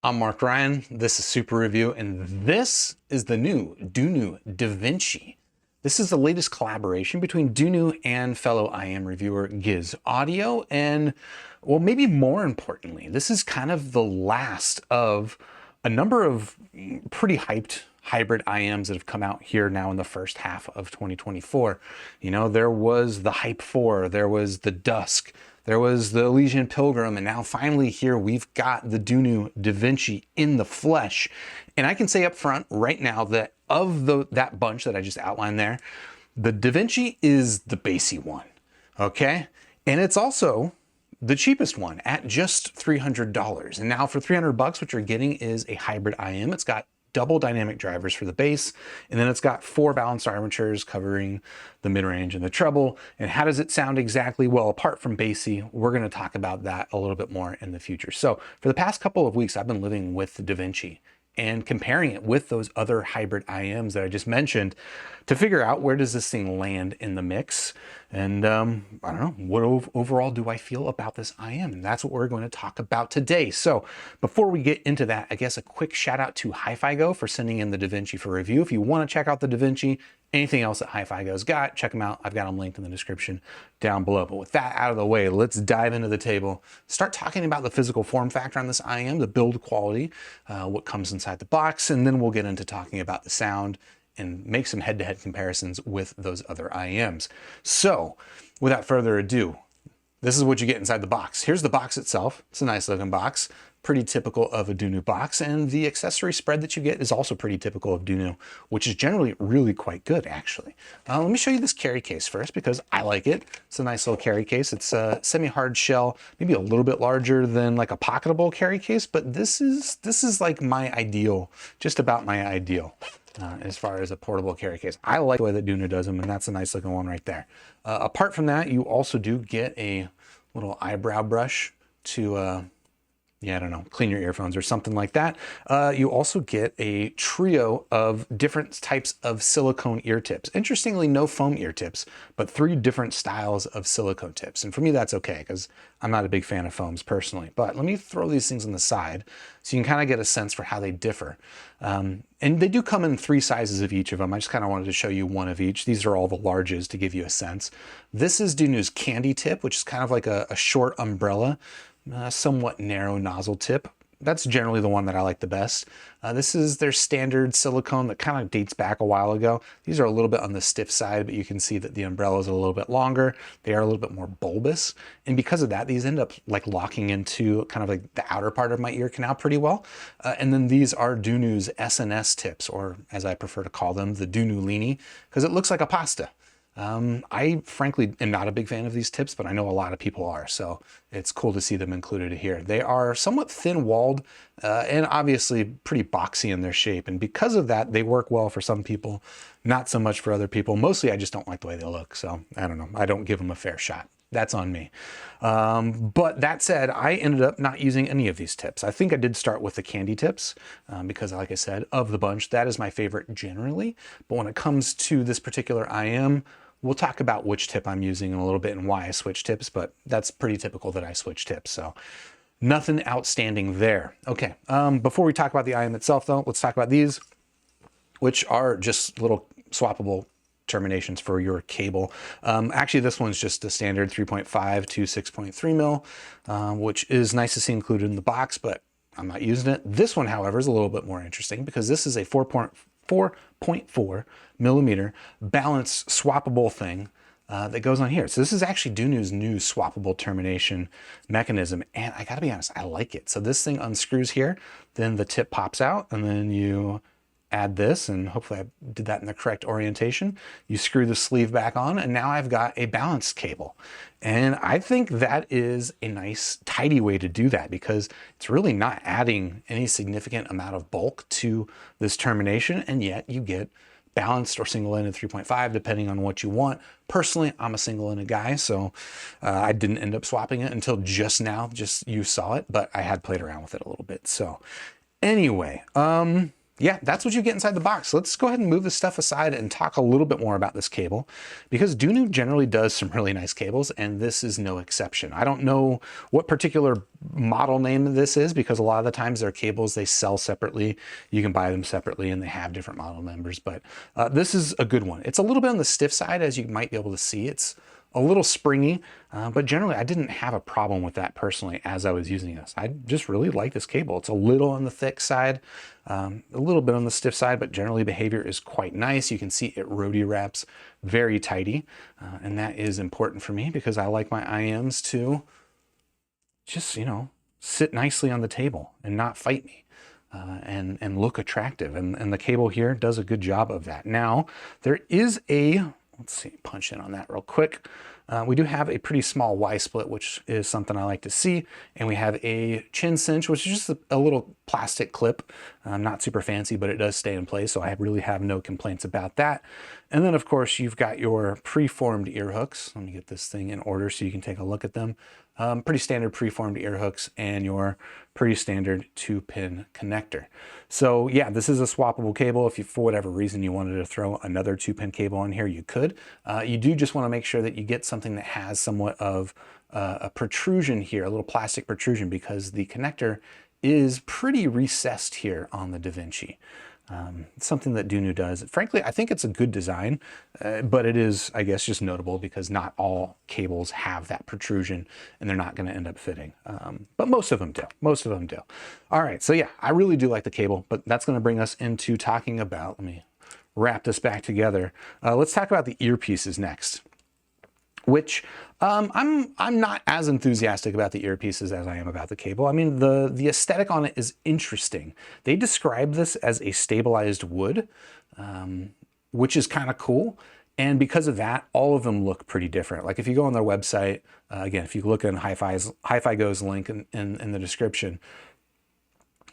I'm Mark Ryan, this is Super Review, and this is the new Dunu DaVinci. This is the latest collaboration between Dunu and fellow IEM reviewer Giz Audio, and, well, maybe more importantly, this is kind of the last of a number of pretty hyped hybrid IEMs that have come out here now in the first half of 2024. You know, there was the Hype 4, there was the Dusk, there was the Elysian Pilgrim, and now finally here we've got the Dunu DaVinci in the flesh. And I can say up front right now that of that bunch that I just outlined there, the DaVinci is the BASSY one, okay? And it's also the cheapest one at just $300. And now for $300, what you're getting is a hybrid IEM. It's got double dynamic drivers for the bass, and then it's got 4 balanced armatures covering the mid-range and the treble. And how does it sound exactly? Well, apart from BASSY, we're going to talk about that a little bit more in the future. So for the past couple of weeks, I've been living with the DaVinci and comparing it with those other hybrid IEMs that I just mentioned to figure out where does this thing land in the mix. And I don't know, what overall do I feel about this IEM? And that's what we're going to talk about today. So before we get into that, I guess a quick shout out to HiFiGo for sending in the DaVinci for review. If you want to check out the DaVinci, anything else that HiFiGo's got, check them out. I've got them linked in the description down below. But with that out of the way, let's dive into the table, start talking about the physical form factor on this IEM, the build quality, what comes inside the box, and then we'll get into talking about the sound and make some head-to-head comparisons with those other IEMs. So without further ado, this is what you get inside the box. Here's the box itself. It's a nice looking box, pretty typical of a Dunu box, and the accessory spread that you get is also pretty typical of Dunu, which is generally really quite good, actually. Let me show you this carry case first because I like it. It's a nice little carry case. It's a semi-hard shell, maybe a little bit larger than like a pocketable carry case, but this is like my ideal, just about my ideal. As far as a portable carry case. I like the way that Dunu does them, and that's a nice looking one right there. Apart from that, you also do get a little eyebrow brush to, yeah, I don't know, clean your earphones or something like that. You also get a trio of different types of silicone ear tips. Interestingly, no foam ear tips, but 3 different styles of silicone tips. And for me, that's okay, because I'm not a big fan of foams personally. But let me throw these things on the side so you can kind of get a sense for how they differ. And they do come in 3 sizes of each of them. I just kind of wanted to show you one of each. These are all the larges to give you a sense. This is Dunu's candy tip, which is kind of like a short umbrella, somewhat narrow nozzle tip. That's generally the one that I like the best. This is their standard silicone that kind of dates back a while ago. These are a little bit on the stiff side, but you can see that the umbrellas are a little bit longer. They are a little bit more bulbous. And because of that, these end up like locking into kind of like the outer part of my ear canal pretty well. And then these are Dunu's SNS tips, or as I prefer to call them, the Dunu Lini, because it looks like a pasta. I frankly am not a big fan of these tips, but I know a lot of people are, so it's cool to see them included here. They are somewhat thin-walled and obviously pretty boxy in their shape, and because of that, they work well for some people, not so much for other people. Mostly I just don't like the way they look, so I don't know. I don't give them a fair shot. That's on me. But that said, I ended up not using any of these tips. I think I did start with the candy tips because, like I said, of the bunch, that is my favorite generally. But when it comes to this particular IEM, we'll talk about which tip I'm using in a little bit and why I switch tips, but that's pretty typical that I switch tips. So nothing outstanding there. Okay, before we talk about the IEM itself though, let's talk about these, which are just little swappable terminations for your cable. Actually, this one's just a standard 3.5 to 6.3 mil, which is nice to see included in the box, but I'm not using it. This one, however, is a little bit more interesting because this is a 4.4 millimeter balanced swappable thing that goes on here. So this is actually Dunu's new swappable termination mechanism, and I gotta be honest, I like it. So this thing unscrews here, then the tip pops out, and then you add this, and hopefully I did that in the correct orientation. You screw the sleeve back on, and now I've got a balanced cable. And I think that is a nice, tidy way to do that because it's really not adding any significant amount of bulk to this termination, and yet you get balanced or single-ended 3.5, depending on what you want. Personally, I'm a single-ended guy, so I didn't end up swapping it until just now, just you saw it, but I had played around with it a little bit. So anyway, yeah, that's what you get inside the box. Let's go ahead and move this stuff aside and talk a little bit more about this cable, because Dunu generally does some really nice cables, and this is no exception. I don't know what particular model name this is, because a lot of the times they're cables they sell separately. You can buy them separately and they have different model numbers, but this is a good one. It's a little bit on the stiff side, as you might be able to see. It's a little springy, but generally I didn't have a problem with that personally as I was using this. I just really like this cable. It's a little on the thick side, a little bit on the stiff side, but generally behavior is quite nice. You can see it roadie wraps very tighty, and that is important for me because I like my IEMs to just, you know, sit nicely on the table and not fight me. And look attractive, and the cable here does a good job of that. Now there is a, let's see, punch in on that real quick. We do have a pretty small Y split, which is something I like to see. And we have a chin cinch, which is just a little plastic clip. Not super fancy, but it does stay in place. So I really have no complaints about that. And then of course you've got your preformed ear hooks. Let me get this thing in order so you can take a look at them. Pretty standard preformed ear hooks and your pretty standard 2-pin connector. So yeah, this is a swappable cable. If you, for whatever reason, you wanted to throw another 2-pin cable on here, you could. You do just want to make sure that you get something that has somewhat of a protrusion here, a little plastic protrusion, because the connector is pretty recessed here on the DaVinci. Something that Dunu does. Frankly, I think it's a good design, but it is, I guess, just notable because not all cables have that protrusion and they're not going to end up fitting. But most of them do. Most of them do. All right, so yeah, I really do like the cable, but that's going to bring us into talking about, let me wrap this back together. Let's talk about the earpieces next, which I'm not as enthusiastic about the earpieces as I am about the cable. I mean, the aesthetic on it is interesting. They describe this as a stabilized wood, which is kind of cool. And because of that, all of them look pretty different. Like if you go on their website, again, if you look in Hi-Fi Go's link in the description,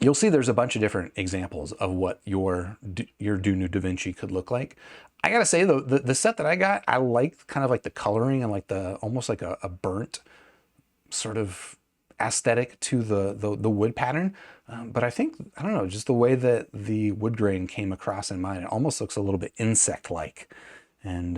you'll see there's a bunch of different examples of what your Dunu DaVinci could look like. I gotta say though, the set that I got, I like kind of like the coloring and like the almost like a burnt sort of aesthetic to the wood pattern. But I think, I don't know, just the way that the wood grain came across in mine, it almost looks a little bit insect-like. And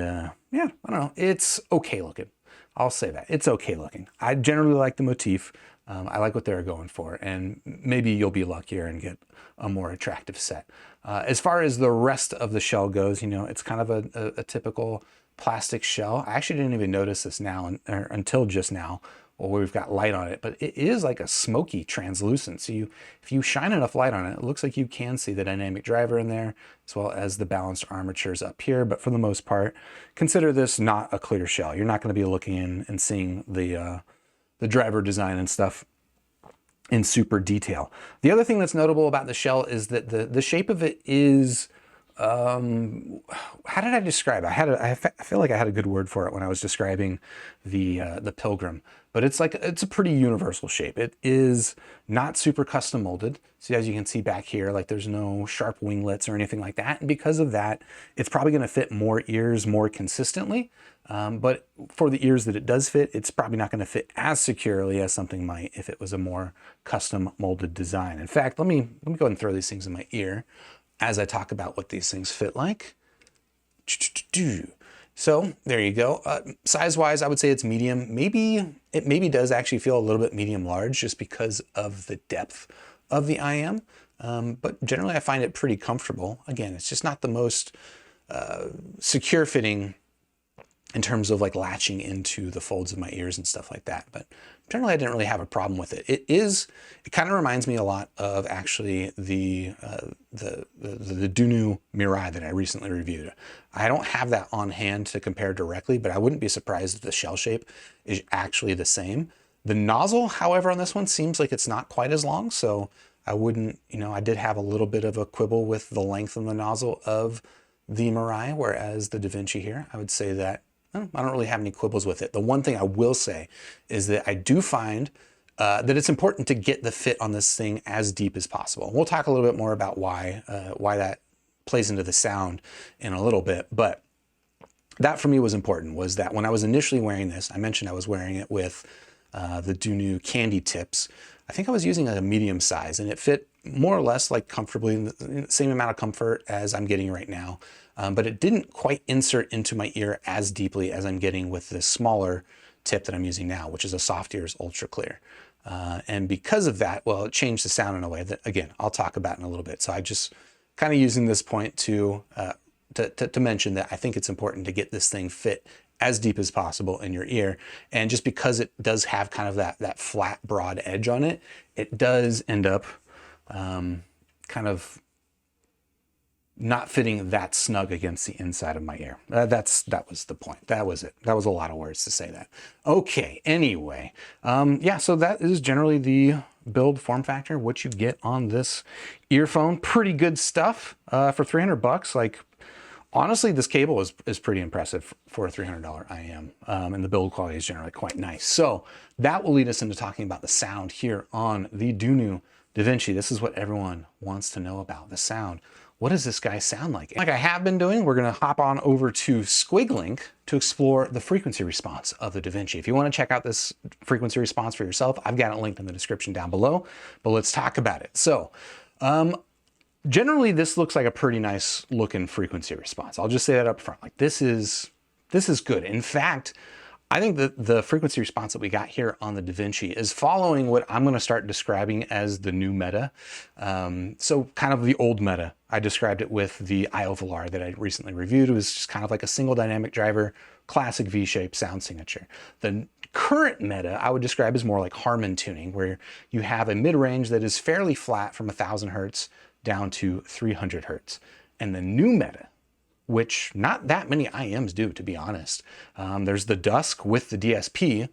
yeah, I don't know, it's okay looking. I'll say that, it's okay looking. I generally like the motif. I like what they're going for, and maybe you'll be luckier and get a more attractive set. As far as the rest of the shell goes, you know, it's kind of a typical plastic shell. I actually didn't even notice this now until just now, while we've got light on it, but it is like a smoky translucent. So if you shine enough light on it, it looks like you can see the dynamic driver in there, as well as the balanced armatures up here. But for the most part, consider this not a clear shell. You're not going to be looking in and seeing the driver design and stuff in super detail. The other thing that's notable about the shell is that the shape of it is, how did I describe it? I feel like I had a good word for it when I was describing the Pilgrim, but it's a pretty universal shape. It is not super custom molded. So as you can see back here, like there's no sharp winglets or anything like that. And because of that, it's probably going to fit more ears more consistently. But for the ears that it does fit, it's probably not going to fit as securely as something might if it was a more custom molded design. In fact, let me go ahead and throw these things in my ear as I talk about what these things fit like. So there you go. Size-wise, I would say it's medium. It maybe does actually feel a little bit medium large just because of the depth of the IEM. But generally I find it pretty comfortable. Again, it's just not the most secure fitting in terms of like latching into the folds of my ears and stuff like that. But generally I didn't really have a problem with it. It kind of reminds me a lot of actually the Dunu Mirai that I recently reviewed. I don't have that on hand to compare directly, but I wouldn't be surprised if the shell shape is actually the same. The nozzle, however, on this one seems like it's not quite as long. So I wouldn't, you know, I did have a little bit of a quibble with the length of the nozzle of the Mirai, whereas the DaVinci here, I would say that I don't really have any quibbles with it. The one thing I will say is that I do find that it's important to get the fit on this thing as deep as possible. We'll talk a little bit more about why that plays into the sound in a little bit, but that for me was important, was that when I was initially wearing this, I mentioned I was wearing it with the Dunu candy tips. I think I was using a medium size and it fit more or less like comfortably in the same amount of comfort as I'm getting right now. But it didn't quite insert into my ear as deeply as I'm getting with this smaller tip that I'm using now, which is a Soft Ears Ultra Clear. And because of that, well, it changed the sound in a way that, again, I'll talk about in a little bit. So I just kind of using this point to mention that I think it's important to get this thing fit as deep as possible in your ear. And just because it does have kind of that flat, broad edge on it, it does end up kind of not fitting that snug against the inside of my ear. That was the point. That was it. That was a lot of words to say that. Okay, anyway. Yeah, so that is generally the build form factor, what you get on this earphone. Pretty good stuff for 300 bucks. Like, honestly, this cable is pretty impressive for a $300 IEM, and the build quality is generally quite nice. So that will lead us into talking about the sound here on the Dunu DaVinci. This is what everyone wants to know about, the sound. What does this guy sound like? Like I have been doing, we're gonna hop on over to Squiglink to explore the frequency response of the DaVinci. If you wanna check out this frequency response for yourself, I've got it linked in the description down below, but let's talk about it. So, generally this looks like a pretty nice looking frequency response. I'll just say that up front. Like this is good. In fact, I think that the frequency response that we got here on the DaVinci is following what I'm going to start describing as the new meta. So kind of the old meta. I described it with the audiophile that I recently reviewed. It was just kind of like a single dynamic driver, classic V-shaped sound signature. The current meta I would describe as more like Harman tuning, where you have a mid-range that is fairly flat from 1000 hertz down to 300 hertz. And the new meta, which not that many IEMs do, to be honest. There's the Dusk with the DSP,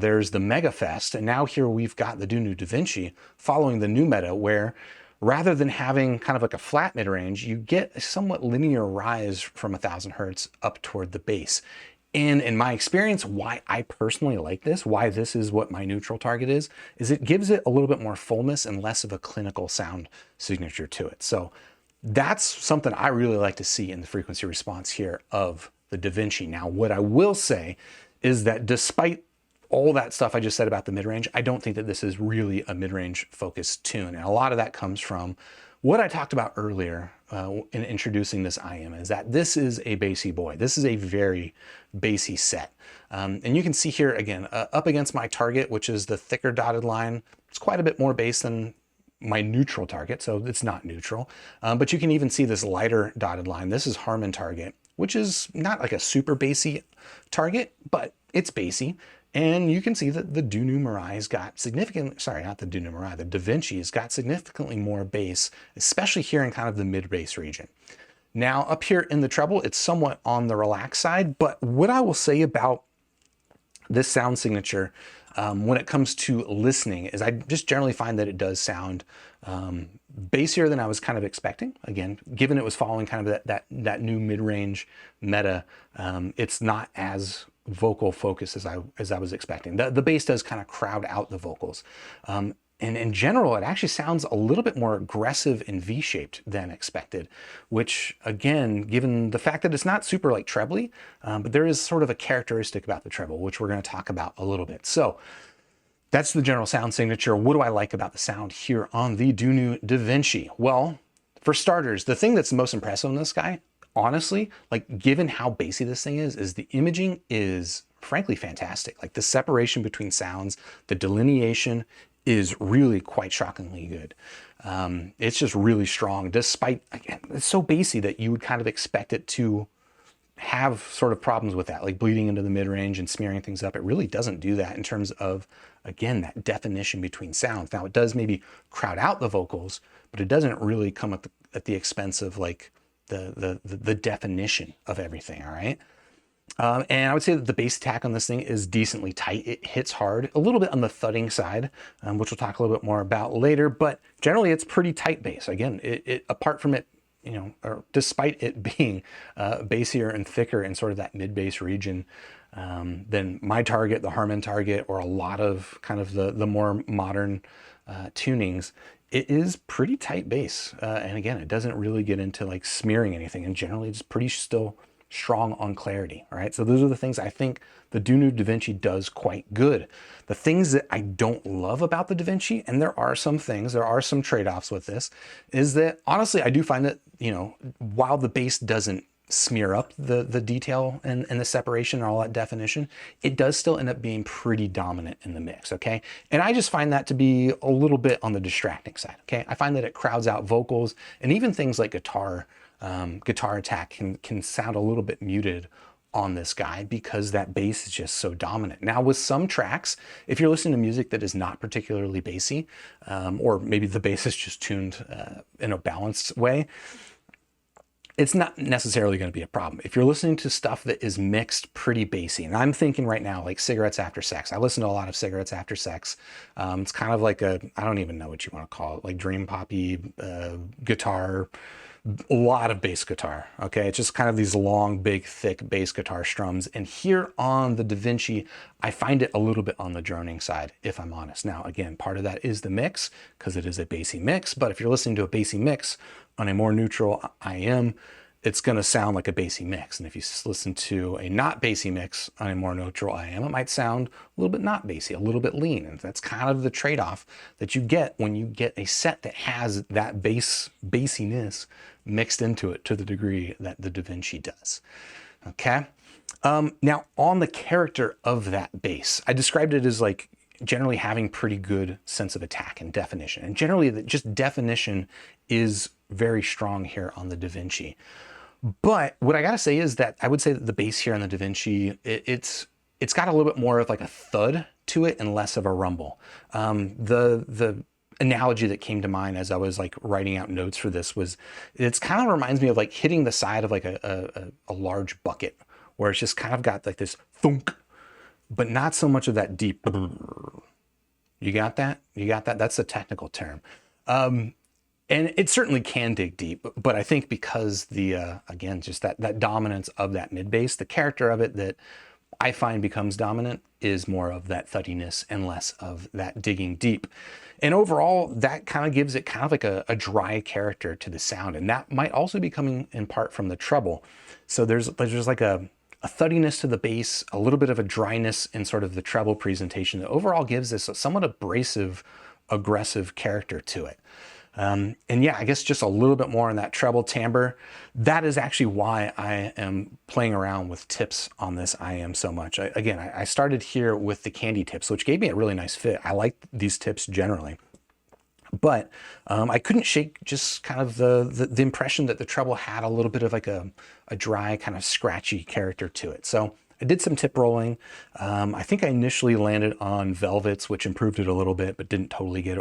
there's the MegaFest, and now here we've got the Dunu DaVinci following the new meta, where rather than having kind of like a flat mid-range, you get a somewhat linear rise from 1000 hertz up toward the bass. And in my experience, why I personally like this, why this is what my neutral target is it gives it a little bit more fullness and less of a clinical sound signature to it. So that's something I really like to see in the frequency response here of the DaVinci. Now, what I will say is that despite all that stuff I just said about the mid-range, I don't think that this is really a mid-range focused tune. And a lot of that comes from what I talked about earlier in introducing this IEM, is that this is a bassy boy. This is a very bassy set. And you can see here again, up against my target, which is the thicker dotted line, it's quite a bit more bass than my neutral target, so it's not neutral. But you can even see this lighter dotted line. This is Harman target, which is not like a super bassy target, but it's bassy. And you can see that the Dunu Mirai's got significant, sorry, not the Dunu Mirai, the DaVinci's got significantly more bass, especially here in kind of the mid-bass region. Now up here in the treble, it's somewhat on the relaxed side, but what I will say about this sound signature when it comes to listening is I just generally find that it does sound bassier than I was kind of expecting. Again, given it was following kind of that new mid-range meta, it's not as vocal focused as I was expecting. The bass does kind of crowd out the vocals. And in general, it actually sounds a little bit more aggressive and V-shaped than expected, which again, given the fact that it's not super like trebly, but there is sort of a characteristic about the treble, which we're going to talk about a little bit. So that's the general sound signature. What do I like about the sound here on the Dunu DaVinci? Well, for starters, the thing that's the most impressive on this guy, honestly, like given how bassy this thing is the imaging is frankly fantastic. Like the separation between sounds, the delineation is really quite shockingly good. It's just really strong, despite, again, it's so bassy that you would kind of expect it to have sort of problems with that, like bleeding into the mid-range and smearing things up. It really doesn't do that in terms of, again, that definition between sounds. Now it does maybe crowd out the vocals, but it doesn't really come at the expense of like the definition of everything, all right? And I would say that the bass attack on this thing is decently tight. It hits hard, a little bit on the thudding side, which we'll talk a little bit more about later, but generally it's pretty tight bass. Again, it apart from it, you know, or despite it being bassier and thicker in sort of that mid-bass region than my target, the Harman target, or a lot of kind of the more modern tunings, it is pretty tight bass. And again, it doesn't really get into like smearing anything, and generally it's pretty still strong on clarity, all right? So those are the things I think the Dunu DaVinci does quite good. The things that I don't love about the DaVinci, and there are some things, there are some trade-offs with this, is that honestly, I do find that, you know, while the bass doesn't smear up the detail and the separation and all that definition, it does still end up being pretty dominant in the mix, okay? And I just find that to be a little bit on the distracting side, okay? I find that it crowds out vocals, and even things like guitar attack can sound a little bit muted on this guy because that bass is just so dominant. Now with some tracks, if you're listening to music that is not particularly bassy, or maybe the bass is just tuned in a balanced way, it's not necessarily going to be a problem. If you're listening to stuff that is mixed pretty bassy, and I'm thinking right now like Cigarettes After Sex. I listen to a lot of Cigarettes After Sex. It's kind of like I don't even know what you want to call it, like dream poppy guitar, a lot of bass guitar, okay? It's just kind of these long, big, thick bass guitar strums. And here on the DaVinci, I find it a little bit on the droning side, if I'm honest. Now, again, part of that is the mix, because it is a bassy mix, but if you're listening to a bassy mix on a more neutral IEM, it's gonna sound like a bassy mix. And if you listen to a not bassy mix on a more neutral IEM, it might sound a little bit not bassy, a little bit lean. And that's kind of the trade-off that you get when you get a set that has that bassiness mixed into it to the degree that the DaVinci does, okay? Now on the character of that bass, I described it as like generally having pretty good sense of attack and definition. And generally just definition is very strong here on the DaVinci. But what I gotta say is that I would say that the bass here on the DaVinci, it's got a little bit more of like a thud to it and less of a rumble. The analogy that came to mind as I was like writing out notes for this was, it's kind of reminds me of like hitting the side of like a large bucket, where it's just kind of got like this thunk, but not so much of that deep. You got that? You got that? That's the technical term. And it certainly can dig deep, but I think because the, again, just that dominance of that mid bass, the character of it that I find becomes dominant is more of that thuddiness and less of that digging deep. And overall, that kind of gives it kind of like a dry character to the sound. And that might also be coming in part from the treble. So there's like a thuddiness to the bass, a little bit of a dryness in sort of the treble presentation that overall gives this a somewhat abrasive, aggressive character to it. And yeah, I guess just a little bit more on that treble timbre. That is actually why I am playing around with tips on this IEM so much. I started here with the candy tips, which gave me a really nice fit. I like these tips generally, but I couldn't shake just kind of the impression that the treble had a little bit of like a dry, kind of scratchy character to it. So I did some tip rolling. I think I initially landed on velvets, which improved it a little bit, but didn't totally get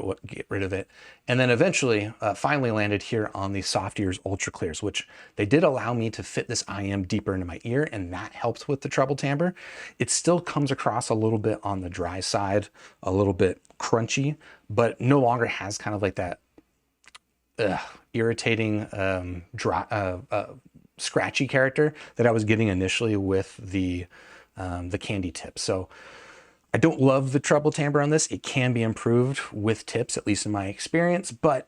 rid of it. And then eventually, finally landed here on the soft ears ultra clears, which they did allow me to fit this IEM deeper into my ear, and that helps with the treble timbre. It still comes across a little bit on the dry side, a little bit crunchy, but no longer has kind of like that irritating, scratchy character that I was getting initially with the candy tip. So I don't love the treble timbre on this. It can be improved with tips, at least in my experience, but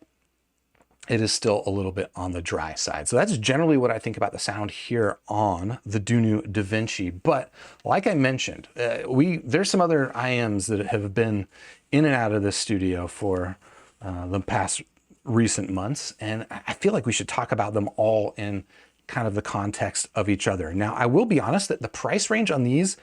it is still a little bit on the dry side. So that's generally what I think about the sound here on the Dunu DaVinci. But like I mentioned, there's some other IEMs that have been in and out of this studio for the past recent months, and I feel like we should talk about them all in kind of the context of each other. Now, I will be honest that the price range on these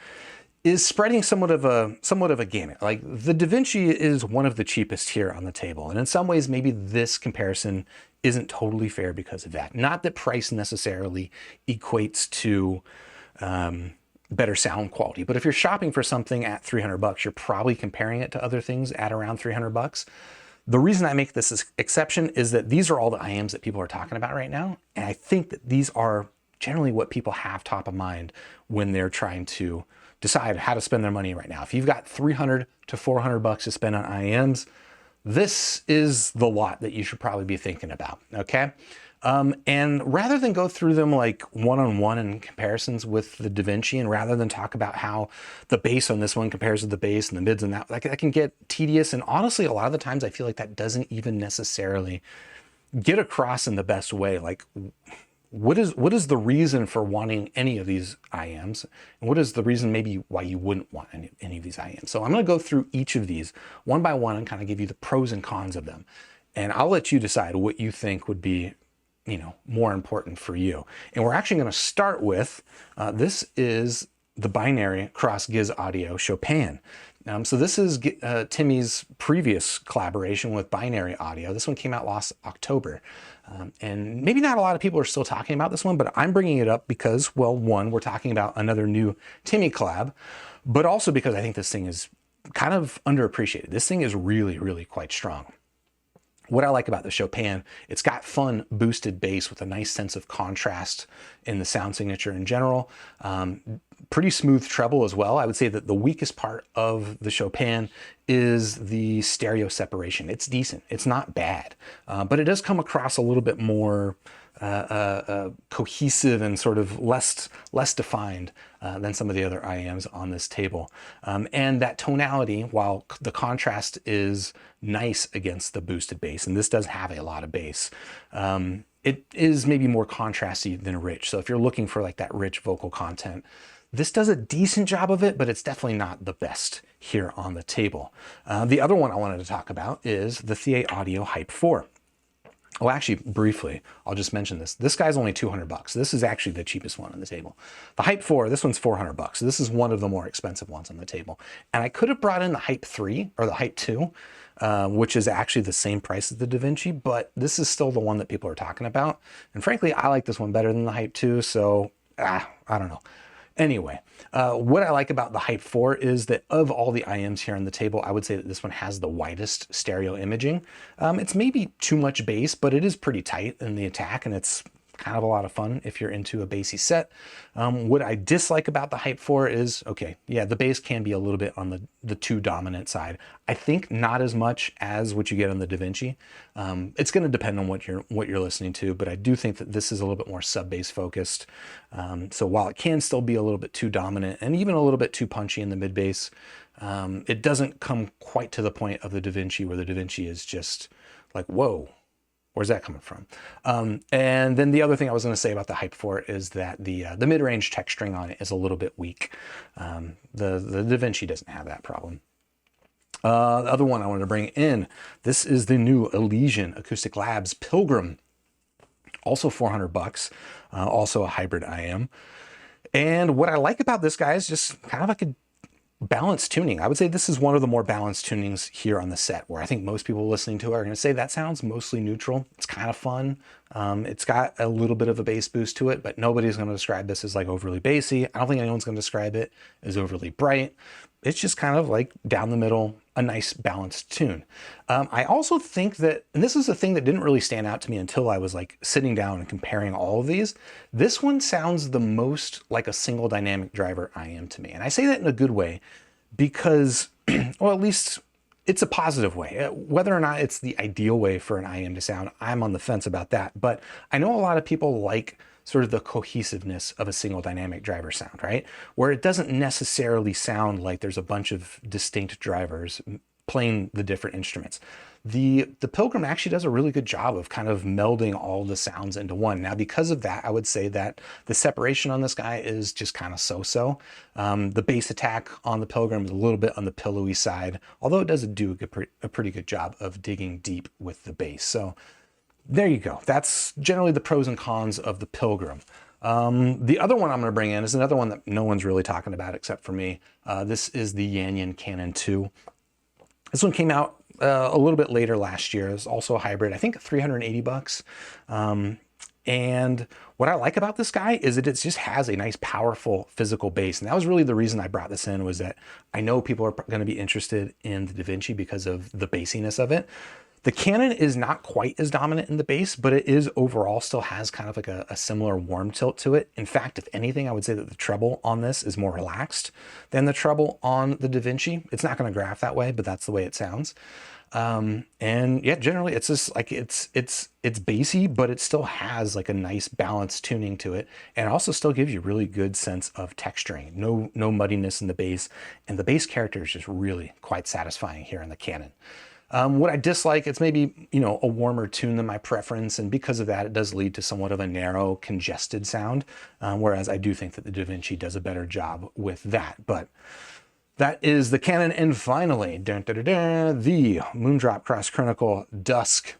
is spreading somewhat of a gamut. Like the DaVinci is one of the cheapest here on the table. And in some ways, maybe this comparison isn't totally fair because of that. Not that price necessarily equates to better sound quality, but if you're shopping for something at $300, you're probably comparing it to other things at around $300. The reason I make this exception is that these are all the IEMs that people are talking about right now. And I think that these are generally what people have top of mind when they're trying to decide how to spend their money right now. If you've got $300 to $400 to spend on IEMs, this is the lot that you should probably be thinking about, okay? And rather than go through them like one-on-one in comparisons with the DaVinci, and rather than talk about how the bass on this one compares to the bass and the mids and that can get tedious. And honestly, a lot of the times I feel like that doesn't even necessarily get across in the best way. Like what is the reason for wanting any of these IEMs, and what is the reason maybe why you wouldn't want any of these IEMs. So I'm going to go through each of these one by one and kind of give you the pros and cons of them, and I'll let you decide what you think would be, you know, more important for you. And we're actually going to start with this is the binary cross Giz Audio Chopin. So this is Timmy's previous collaboration with Binary Audio. This one came out last October. And maybe not a lot of people are still talking about this one, but I'm bringing it up because, well, one, we're talking about another new Timmy collab, but also because I think this thing is kind of underappreciated. This thing is really, really quite strong. What I like about the Chopin, it's got fun boosted bass with a nice sense of contrast in the sound signature in general. Pretty smooth treble as well. I would say that the weakest part of the Chopin is the stereo separation. It's decent, it's not bad, but it does come across a little bit more cohesive and sort of less defined than some of the other IEMs on this table. And that tonality, while the contrast is nice against the boosted bass, and this does have a lot of bass, it is maybe more contrasty than rich. So if you're looking for like that rich vocal content, this does a decent job of it, but it's definitely not the best here on the table. The other one I wanted to talk about is the The Audio Hype 4. Oh, actually, briefly, I'll just mention this. This guy's only 200 bucks. This is actually the cheapest one on the table. The Hype 4, this one's 400 bucks. This is one of the more expensive ones on the table. And I could have brought in the Hype 3 or the Hype 2, which is actually the same price as the DaVinci, but this is still the one that people are talking about. And frankly, I like this one better than the Hype 2, so I don't know. Anyway, what I like about the Hype 4 is that of all the IEMs here on the table, I would say that this one has the widest stereo imaging. It's maybe too much bass, but it is pretty tight in the attack, and it's kind of a lot of fun if you're into a bassy set. What I dislike about the Hype 4 is, okay, yeah, the bass can be a little bit on the too dominant side. I think not as much as what you get on the DaVinci. It's going to depend on what you're listening to, but I do think that this is a little bit more sub-bass focused. So while it can still be a little bit too dominant and even a little bit too punchy in the mid bass, it doesn't come quite to the point of the DaVinci, where the DaVinci is just like, whoa, where's that coming from? And then the other thing I was going to say about the Hype 4 is that the mid-range texturing on it is a little bit weak. The DaVinci doesn't have that problem. The other one I wanted to bring in, this is the new Elysian Acoustic Labs Pilgrim, also 400 bucks, also a hybrid IEM. And what I like about this guy is just kind of like a balanced tuning. I would say this is one of the more balanced tunings here on the set, where I think most people listening to it are going to say that sounds mostly neutral. It's kind of fun. It's got a little bit of a bass boost to it, but nobody's going to describe this as like overly bassy. I don't think anyone's going to describe it as overly bright. It's just kind of like down the middle, a nice balanced tune. I also think that, and this is a thing that didn't really stand out to me until I was like sitting down and comparing all of these, this one sounds the most like a single dynamic driver IEM to me. And I say that in a good way because, well, at least it's a positive way. Whether or not it's the ideal way for an IEM to sound, I'm on the fence about that. But I know a lot of people like sort of the cohesiveness of a single dynamic driver sound, right? Where it doesn't necessarily sound like there's a bunch of distinct drivers playing the different instruments. The Pilgrim actually does a really good job of kind of melding all the sounds into one. Now, because of that, I would say that the separation on this guy is just kind of so-so. The bass attack on the Pilgrim is a little bit on the pillowy side, although it does do a pretty good job of digging deep with the bass. So there you go. That's generally the pros and cons of the Pilgrim. The other one I'm going to bring in is another one that no one's really talking about except for me. This is the Yanyan Canon 2. This one came out a little bit later last year. It's also a hybrid, I think 380 bucks. And what I like about this guy is that it just has a nice, powerful physical bass. And that was really the reason I brought this in, was that I know people are going to be interested in the DaVinci because of the bassiness of it. The Canon is not quite as dominant in the bass, but it is overall still has kind of like a similar warm tilt to it. In fact, if anything, I would say that the treble on this is more relaxed than the treble on the DaVinci. It's not going to graph that way, but that's the way it sounds. And yeah, generally it's just like, it's bassy, but it still has like a nice balanced tuning to it. And also still gives you really good sense of texturing, no muddiness in the bass. And the bass character is just really quite satisfying here in the Canon. What I dislike, it's maybe, you know, a warmer tune than my preference, and because of that, it does lead to somewhat of a narrow, congested sound, whereas I do think that the DaVinci does a better job with that. But that is the Canon, and finally, the Moondrop Cross Chronicle Dusk.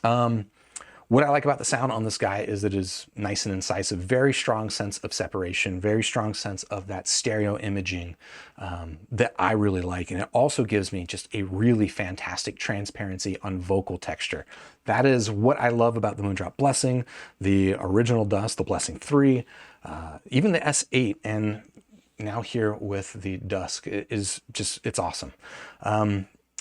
What I like about the sound on this guy is that it is nice and incisive, very strong sense of separation, very strong sense of that stereo imaging that I really like. And it also gives me just a really fantastic transparency on vocal texture. That is what I love about the Moondrop Blessing, the original Dusk, the Blessing 3, even the S8, and now here with the Dusk is just, it's awesome.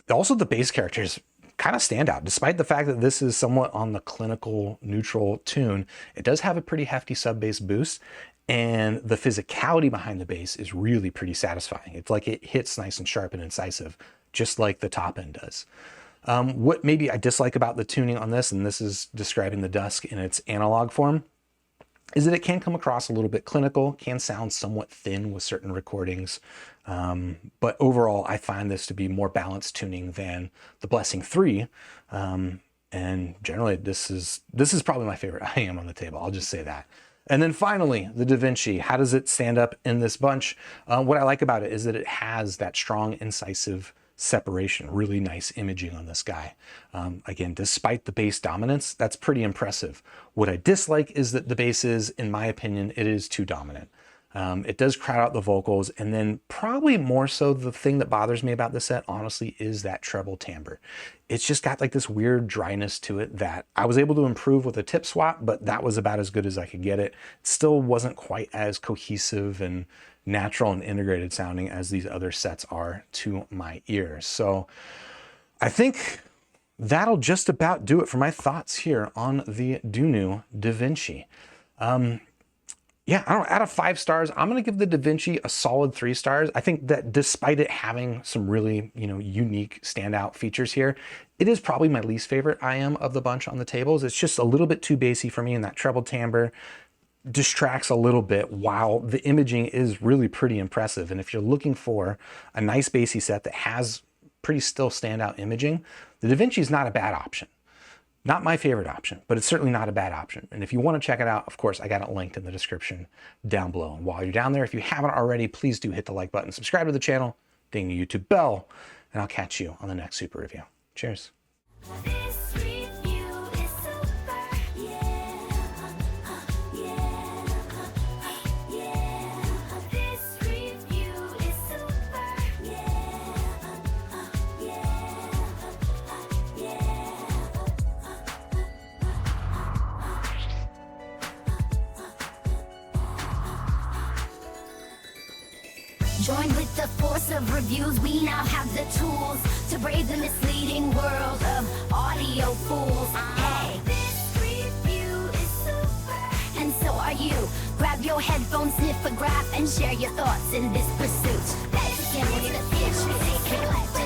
Also, the bass characters kind of stand out. Despite the fact that this is somewhat on the clinical neutral tune, it does have a pretty hefty sub bass boost, and the physicality behind the bass is really pretty satisfying. It's like it hits nice and sharp and incisive, just like the top end does. What maybe I dislike about the tuning on this, and this is describing the Dusk in its analog form, is that it can come across a little bit clinical, can sound somewhat thin with certain recordings. But overall, I find this to be more balanced tuning than the Blessing 3. And generally, this is probably my favorite IEM on the table. I'll just say that. And then finally, the DaVinci. How does it stand up in this bunch? What I like about it is that it has that strong, incisive separation, really nice imaging on this guy. Again, despite the bass dominance, that's pretty impressive. What I dislike is that the bass is, in my opinion, it is too dominant. It does crowd out the vocals, and then probably more so the thing that bothers me about this set, honestly, is that treble timbre. It's just got like this weird dryness to it that I was able to improve with a tip swap, but that was about as good as I could get it. It still wasn't quite as cohesive and natural and integrated sounding as these other sets are to my ears. So I think that'll just about do it for my thoughts here on the Dunu DaVinci. Yeah, I don't know, out of 5 stars, I'm gonna give the DaVinci a solid 3 stars. I think that despite it having some really, you know, unique standout features here, it is probably my least favorite IEM of the bunch on the tables. It's just a little bit too bassy for me, and that treble timbre distracts a little bit, while the imaging is really pretty impressive. And if you're looking for a nice bassy set that has pretty still standout imaging, the DaVinci is not a bad option. Not my favorite option, but it's certainly not a bad option. And if you want to check it out, of course, I got it linked in the description down below. And while you're down there, if you haven't already, please do hit the like button, subscribe to the channel, ding the YouTube bell, and I'll catch you on the next super review. Cheers. Join with the force of reviews, we now have the tools to brave the misleading world of audio fools. Hey, this review is super, and so are you. Grab your headphones, sniff a graph, and share your thoughts in this pursuit. Let's get the